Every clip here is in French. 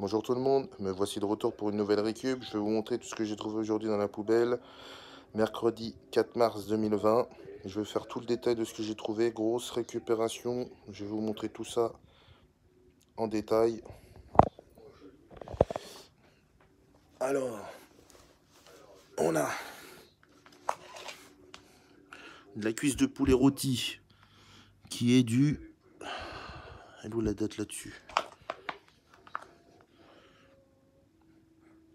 Bonjour tout le monde, me voici de retour pour une nouvelle récup. Je vais vous montrer tout ce que j'ai trouvé aujourd'hui dans la poubelle. Mercredi 4 mars 2020. Je vais faire tout le détail de ce que j'ai trouvé. Grosse récupération. Je vais vous montrer tout ça en détail. Alors, on a de la cuisse de poulet rôti qui est du... Elle est où la date là-dessus?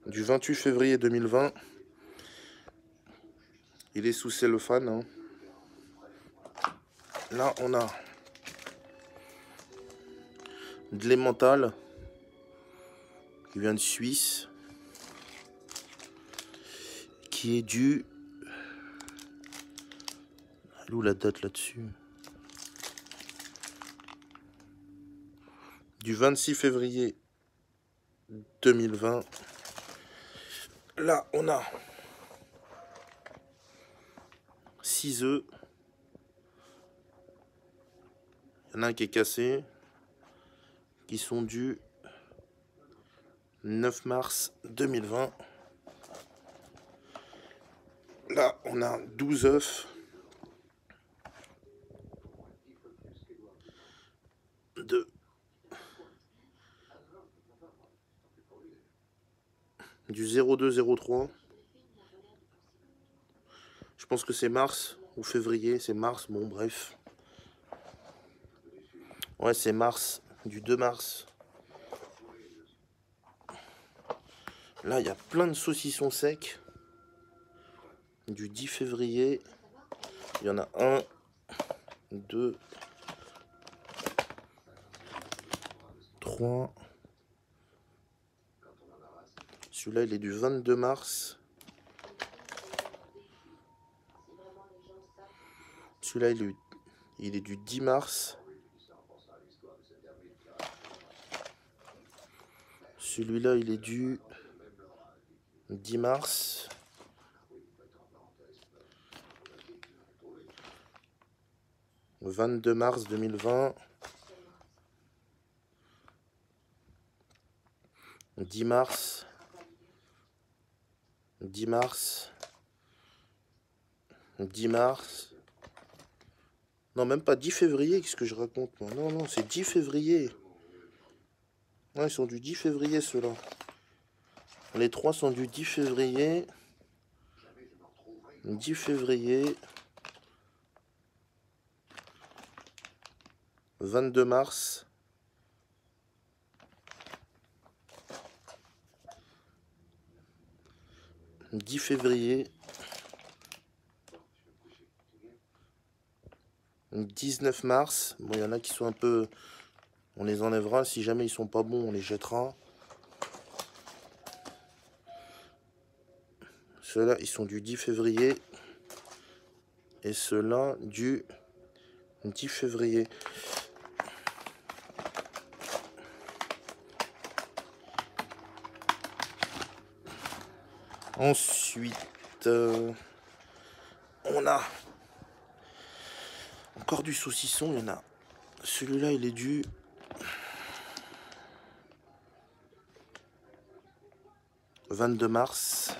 Du 28 février 2020. Il est sous cellophane, hein. Là, on a de l'emmental qui vient de Suisse, qui est du... Elle est où la date là-dessus? Du 26 février 2020. Là, on a 6 œufs. Il y en a un qui est cassé, qui sont du 9 mars 2020. Là, on a 12 œufs. Du 0203. Je pense que c'est mars ou février, c'est mars, bon bref. Ouais, c'est mars, du 2 mars. Là, il y a plein de saucissons secs. Du 10 février. Il y en a 1, 2, 3. Celui-là, il est du 22 mars. Celui-là, il est du 10 mars. Celui-là, il est du 10 mars. Le 22 mars 2020. 10 mars. 10 mars. 10 mars. Non, même pas 10 février, qu'est-ce que je raconte moi? Non, non, c'est 10 février. Ouais, ils sont du 10 février, ceux-là. Les trois sont du 10 février. 10 février. 22 mars. 10 février. 19 mars. Bon, il y en a qui sont un peu... On les enlèvera. Si jamais ils sont pas bons, on les jettera. Ceux-là, ils sont du 10 février. Et ceux-là, du 10 février. Ensuite, on a encore du saucisson. Il y en a. Celui-là, il est du 22 mars.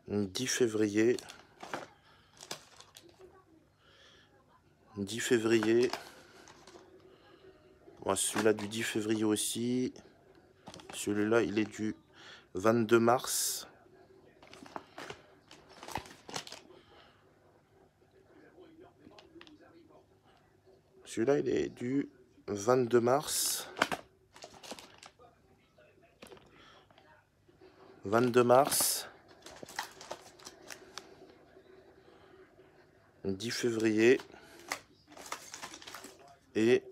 10 février. 10 février. Bon, celui-là du 10 février aussi. Celui-là, il est du 22 mars. Celui-là, il est du 22 mars. 22 mars. 10 février. Et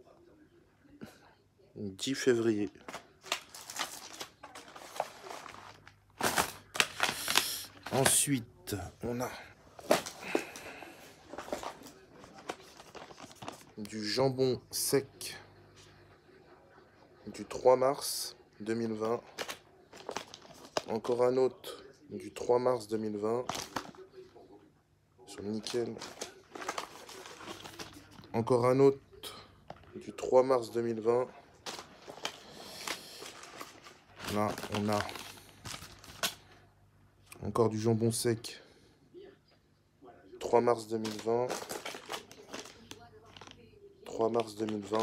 10 février. Ensuite, on a du jambon sec du 3 mars 2020. Encore un autre du 3 mars 2020. Ils sont nickel. Encore un autre du 3 mars 2020. Là, on a encore du jambon sec. 3 mars 2020. 3 mars 2020.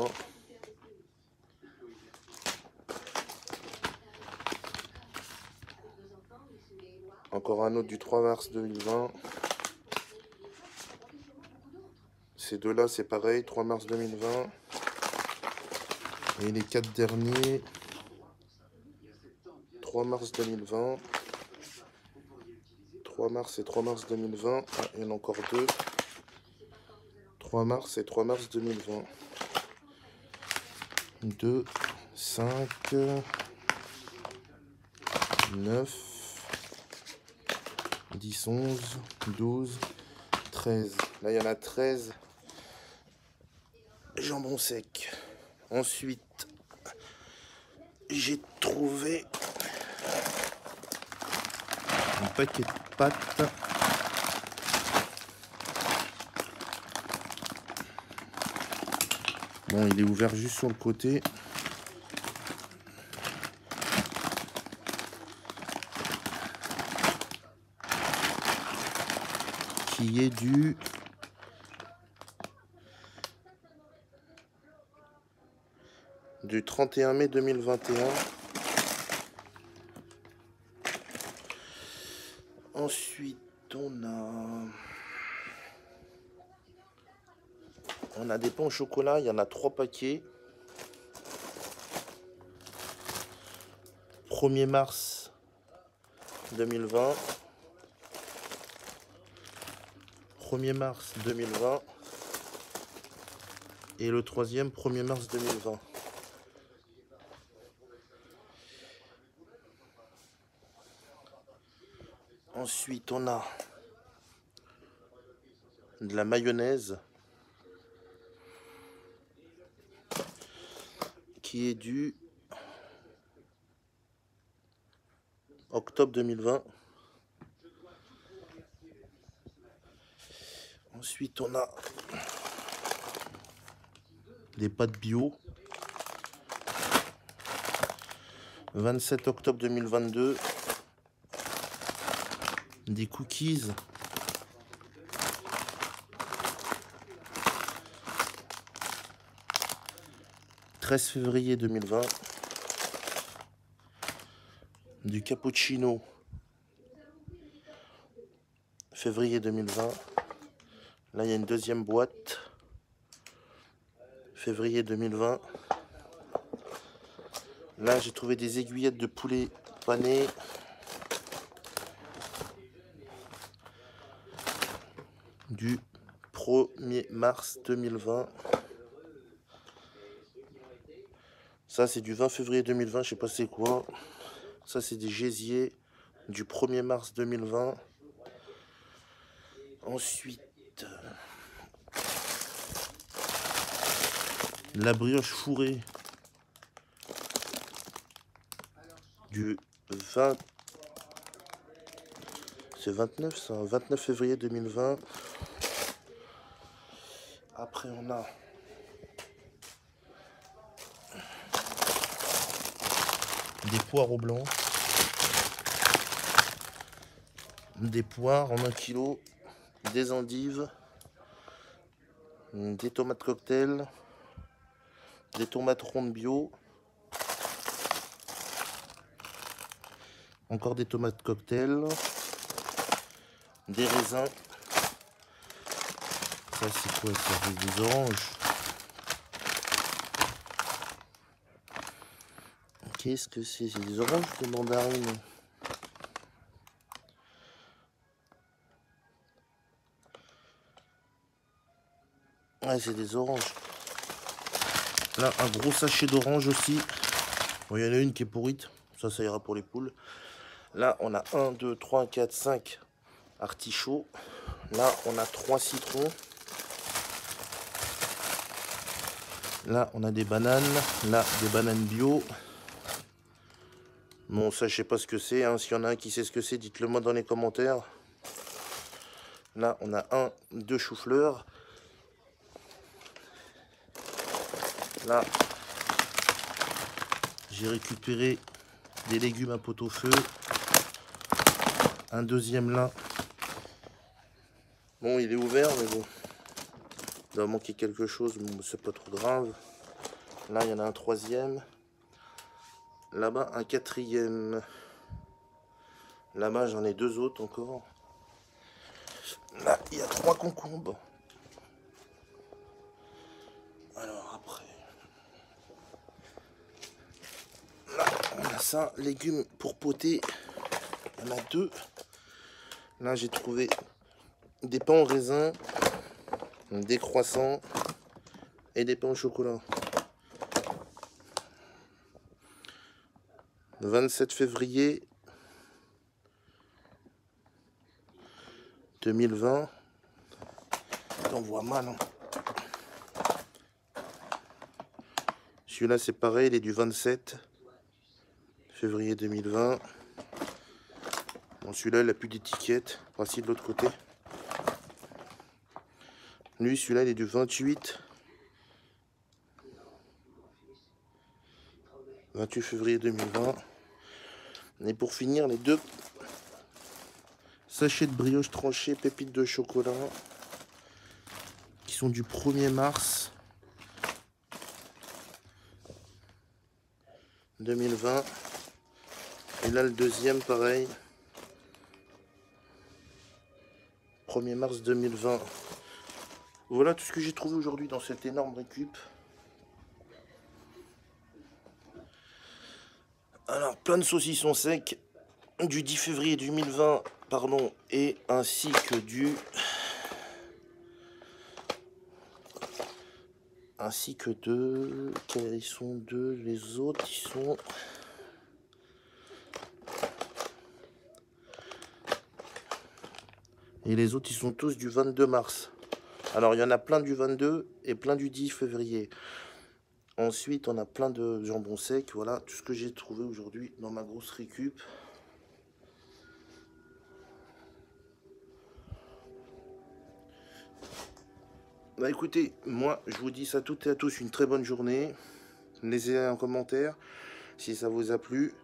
Encore un autre du 3 mars 2020. Ces deux-là, c'est pareil, 3 mars 2020. Et les 4 derniers, 3 mars 2020. 3 mars et 3 mars 2020. Ah, il y en a encore deux. 3 mars et 3 mars 2020. 2, 5, 9, 10, 11, 12, 13. Là, il y en a 13. Jambon sec. Ensuite, j'ai trouvé un paquet de pâtes. Bon, il est ouvert juste sur le côté. Qui est du 31 mai 2021. Ensuite, on a des pains au chocolat, il y en a 3 paquets. 1er mars 2020. 1er mars 2020. Et le troisième, 1er mars 2020. Ensuite, on a de la mayonnaise qui est du octobre 2020. Ensuite, on a des pâtes bio. 27 octobre 2022. Des cookies. « 13 février 2020. Du cappuccino. Février 2020. Là, il y a une deuxième boîte. Février 2020. Là, j'ai trouvé des aiguillettes de poulet pané. Du 1er mars 2020. Ça, c'est du 20 février 2020, je sais pas c'est quoi. Ça, c'est des gésiers du 1er mars 2020. Ensuite, la brioche fourrée du 20... C'est 29 ça, 29 février 2020. Après, on a des poireaux blancs. Des poires en 1 kg. Des endives. Des tomates cocktail. Des tomates rondes bio. Encore des tomates cocktail. Des raisins. Ça, c'est quoi ça? C'est des oranges. Qu'est-ce que c'est? C'est des oranges ou des mandarines? Ouais, c'est des oranges. Là, un gros sachet d'oranges aussi. Bon, il y en a une qui est pourrite. Ça ira pour les poules. Là, on a 1, 2, 3, 4, 5 artichauts. Là, on a 3 citrons. Là, on a des bananes. Là, des bananes bio. Bon, ça, je sais pas ce que c'est. Hein. S'il y en a un qui sait ce que c'est, dites-le moi dans les commentaires. Là, on a 2 choux-fleurs. Là, j'ai récupéré des légumes à pot-au-feu. Un deuxième là. Bon, il est ouvert, mais bon. Il doit manquer quelque chose, mais c'est pas trop grave. Là, il y en a un troisième. Là-bas, un quatrième. Là-bas, j'en ai deux autres encore. Là, il y a 3 concombres. Alors, après. Là, on a ça. Légumes pour poter. Il y en a 2. Là, j'ai trouvé des pains au raisin, des croissants et des pains au chocolat. Le 27 février 2020. On voit mal. Hein. Celui-là, c'est pareil, il est du 27 février 2020. Bon, celui-là, il n'a plus d'étiquette. Voici de l'autre côté. Lui, celui-là, il est du 28 février 2020. Et pour finir, les 2 sachets de brioche tranchée pépites de chocolat qui sont du 1er mars 2020. Et là, le deuxième, pareil. 1er mars 2020. Voilà tout ce que j'ai trouvé aujourd'hui dans cette énorme récup. Alors, plein de saucissons secs du 10 février 2020, pardon, et ainsi que ils sont deux, les autres, ils sont... Et les autres, ils sont tous du 22 mars. Alors, il y en a plein du 22 et plein du 10 février. Ensuite, on a plein de jambon sec. Voilà tout ce que j'ai trouvé aujourd'hui dans ma grosse récup. Bah écoutez, moi, je vous dis ça à toutes et à tous, une très bonne journée. Laissez un commentaire si ça vous a plu.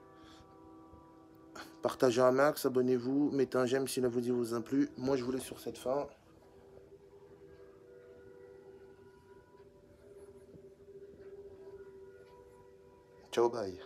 Partagez un max, abonnez-vous, mettez un j'aime si la vidéo vous a plu. Moi, je vous laisse sur cette fin. Ciao, bye.